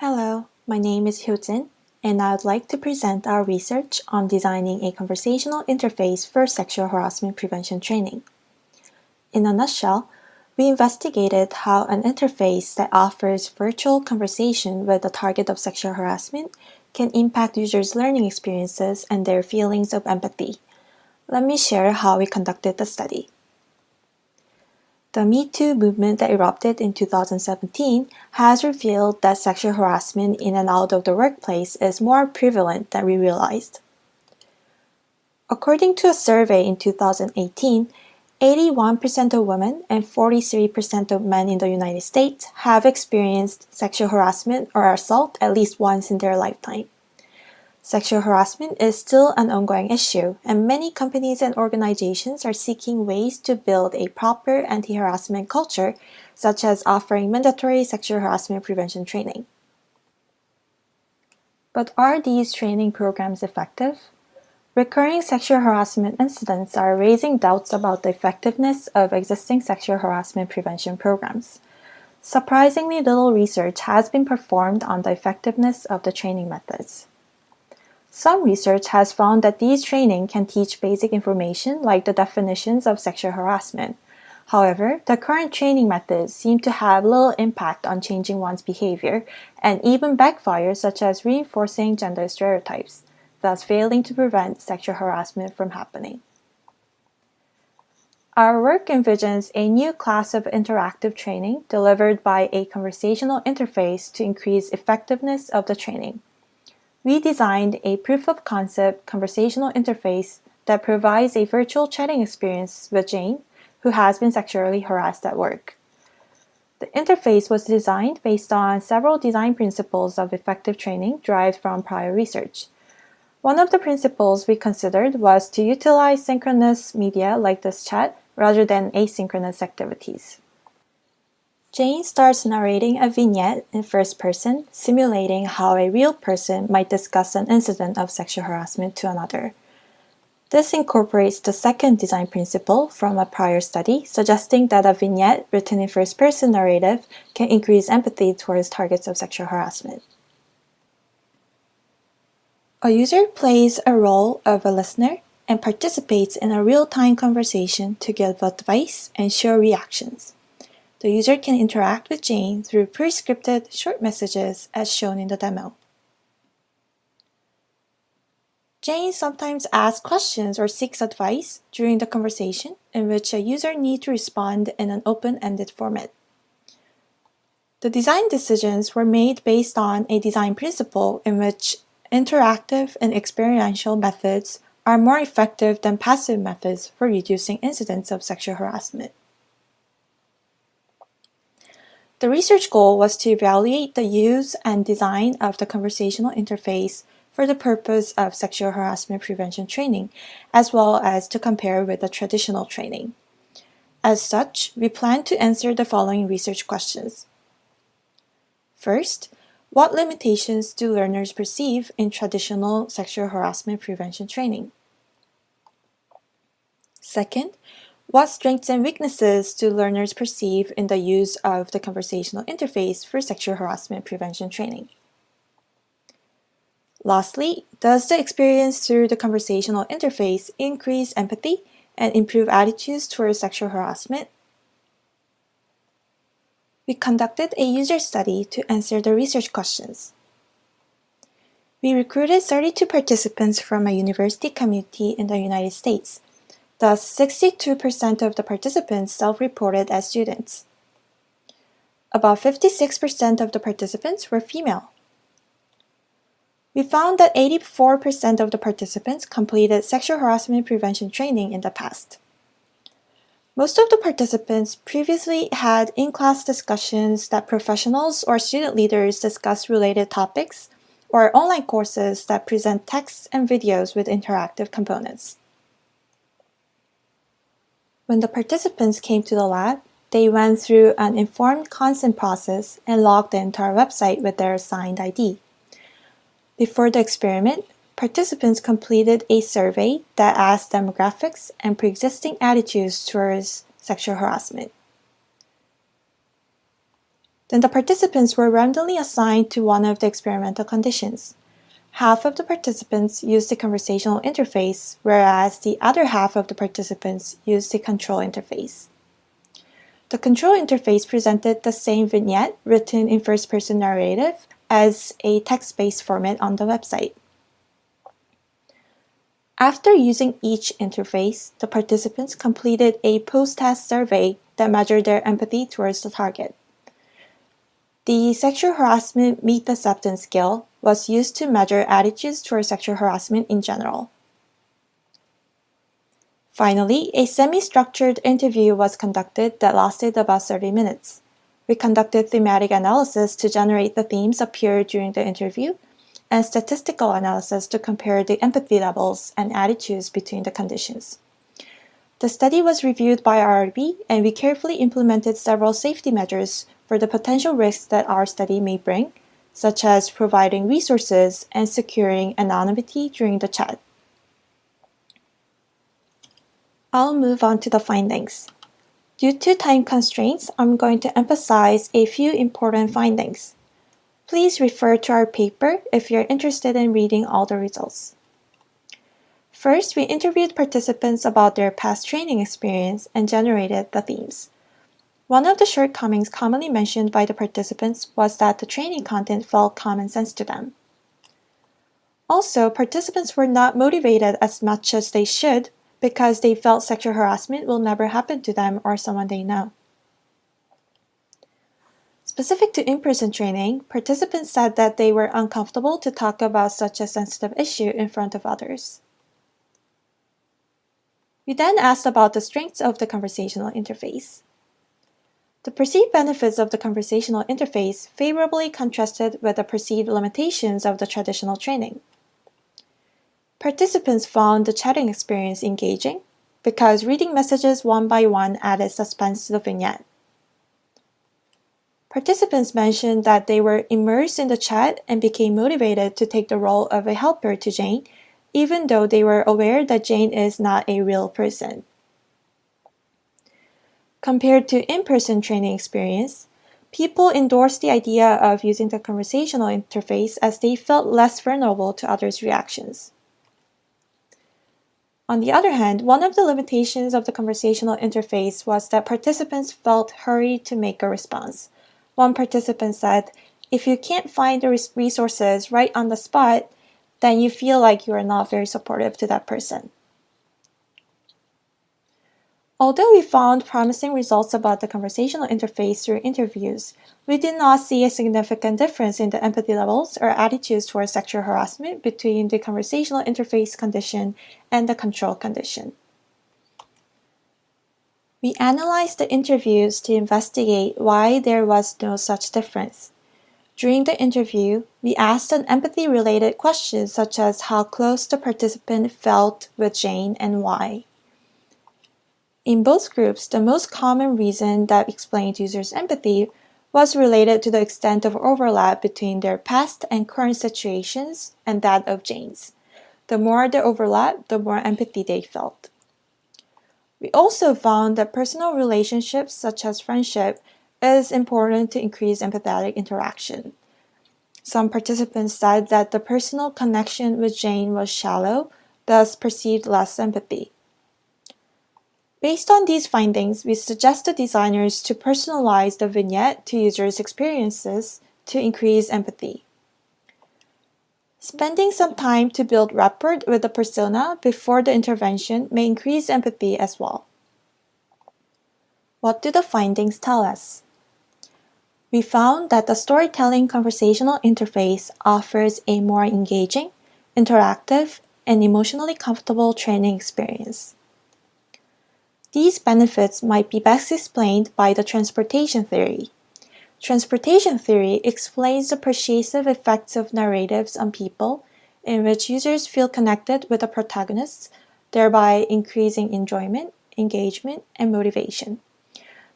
Hello, my name is Hyojin, and I would like to present our research on designing a conversational interface for sexual harassment prevention training. In a nutshell, we investigated how an interface that offers virtual conversation with the target of sexual harassment can impact users' learning experiences and their feelings of empathy. Let me share how we conducted the study. The Me Too movement that erupted in 2017 has revealed that sexual harassment in and out of the workplace is more prevalent than we realized. According to a survey in 2018, 81% of women and 43% of men in the United States have experienced sexual harassment or assault at least once in their lifetime. Sexual harassment is still an ongoing issue, and many companies and organizations are seeking ways to build a proper anti-harassment culture, such as offering mandatory sexual harassment prevention training. But are these training programs effective? Recurring sexual harassment incidents are raising doubts about the effectiveness of existing sexual harassment prevention programs. Surprisingly little research has been performed on the effectiveness of the training methods. Some research has found that these training can teach basic information like the definitions of sexual harassment. However, the current training methods seem to have little impact on changing one's behavior and even backfire, such as reinforcing gender stereotypes, thus failing to prevent sexual harassment from happening. Our work envisions a new class of interactive training delivered by a conversational interface to increase effectiveness of the training. We designed a proof-of-concept conversational interface that provides a virtual chatting experience with Jane, who has been sexually harassed at work. The interface was designed based on several design principles of effective training derived from prior research. One of the principles we considered was to utilize synchronous media like this chat rather than asynchronous activities. Jane starts narrating a vignette in first person, simulating how a real person might discuss an incident of sexual harassment to another. This incorporates the second design principle from a prior study, suggesting that a vignette written in first person narrative can increase empathy towards targets of sexual harassment. A user plays a role of a listener and participates in a real-time conversation to give advice and show reactions. The user can interact with Jane through pre-scripted short messages as shown in the demo. Jane sometimes asks questions or seeks advice during the conversation in which a user needs to respond in an open-ended format. The design decisions were made based on a design principle in which interactive and experiential methods are more effective than passive methods for reducing incidents of sexual harassment. The research goal was to evaluate the use and design of the conversational interface for the purpose of sexual harassment prevention training, as well as to compare with the traditional training. As such, we plan to answer the following research questions. First, what limitations do learners perceive in traditional sexual harassment prevention training? Second, what strengths and weaknesses do learners perceive in the use of the conversational interface for sexual harassment prevention training? Lastly, does the experience through the conversational interface increase empathy and improve attitudes towards sexual harassment? We conducted a user study to answer the research questions. We recruited 32 participants from a university community in the United States. Thus, 62% of the participants self-reported as students. About 56% of the participants were female. We found that 84% of the participants completed sexual harassment prevention training in the past. Most of the participants previously had in-class discussions that professionals or student leaders discuss related topics, or online courses that present texts and videos with interactive components. When the participants came to the lab, they went through an informed consent process and logged into our website with their assigned ID. Before the experiment, participants completed a survey that asked demographics and pre-existing attitudes towards sexual harassment. Then the participants were randomly assigned to one of the experimental conditions. Half of the participants used the conversational interface, whereas the other half of the participants used the control interface. The control interface presented the same vignette written in first-person narrative as a text-based format on the website. After using each interface, the participants completed a post-test survey that measured their empathy towards the target. The sexual harassment meet acceptance scale was used to measure attitudes towards sexual harassment in general. Finally, a semi-structured interview was conducted that lasted about 30 minutes. We conducted thematic analysis to generate the themes appeared during the interview, and statistical analysis to compare the empathy levels and attitudes between the conditions. The study was reviewed by RRB, and we carefully implemented several safety measures for the potential risks that our study may bring, such as providing resources and securing anonymity during the chat. I'll move on to the findings. Due to time constraints, I'm going to emphasize a few important findings. Please refer to our paper if you're interested in reading all the results. First, we interviewed participants about their past training experience and generated the themes. One of the shortcomings commonly mentioned by the participants was that the training content felt common sense to them. Also, participants were not motivated as much as they should because they felt sexual harassment will never happen to them or someone they know. Specific to in-person training, participants said that they were uncomfortable to talk about such a sensitive issue in front of others. We then asked about the strengths of the conversational interface. The perceived benefits of the conversational interface favorably contrasted with the perceived limitations of the traditional training. Participants found the chatting experience engaging because reading messages one by one added suspense to the vignette. Participants mentioned that they were immersed in the chat and became motivated to take the role of a helper to Jane, even though they were aware that Jane is not a real person. Compared to in-person training experience, people endorsed the idea of using the conversational interface as they felt less vulnerable to others' reactions. On the other hand, one of the limitations of the conversational interface was that participants felt hurried to make a response. One participant said, if you can't find the resources right on the spot, then you feel like you are not very supportive to that person. Although we found promising results about the conversational interface through interviews, we did not see a significant difference in the empathy levels or attitudes towards sexual harassment between the conversational interface condition and the control condition. We analyzed the interviews to investigate why there was no such difference. During the interview, we asked an empathy-related question such as how close the participant felt with Jane and why. In both groups, the most common reason that explained users' empathy was related to the extent of overlap between their past and current situations and that of Jane's. The more the overlap, the more empathy they felt. We also found that personal relationships, such as friendship, is important to increase empathetic interaction. Some participants said that the personal connection with Jane was shallow, thus perceived less empathy. Based on these findings, we suggest the designers to personalize the vignette to users' experiences to increase empathy. Spending some time to build rapport with the persona before the intervention may increase empathy as well. What do the findings tell us? We found that the storytelling conversational interface offers a more engaging, interactive, and emotionally comfortable training experience. These benefits might be best explained by the transportation theory. Transportation theory explains the persuasive effects of narratives on people in which users feel connected with the protagonists, thereby increasing enjoyment, engagement, and motivation.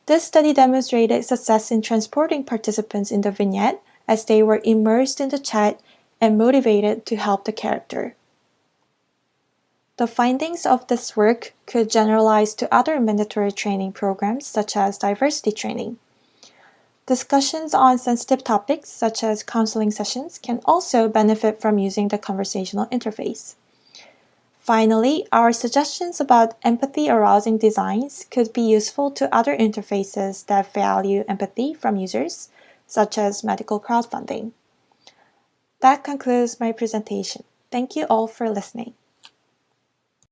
This study demonstrated success in transporting participants in the vignette as they were immersed in the chat and motivated to help the character. The findings of this work could generalize to other mandatory training programs such as diversity training. Discussions on sensitive topics, such as counseling sessions, can also benefit from using the conversational interface. Finally, our suggestions about empathy-arousing designs could be useful to other interfaces that value empathy from users, such as medical crowdfunding. That concludes my presentation. Thank you all for listening.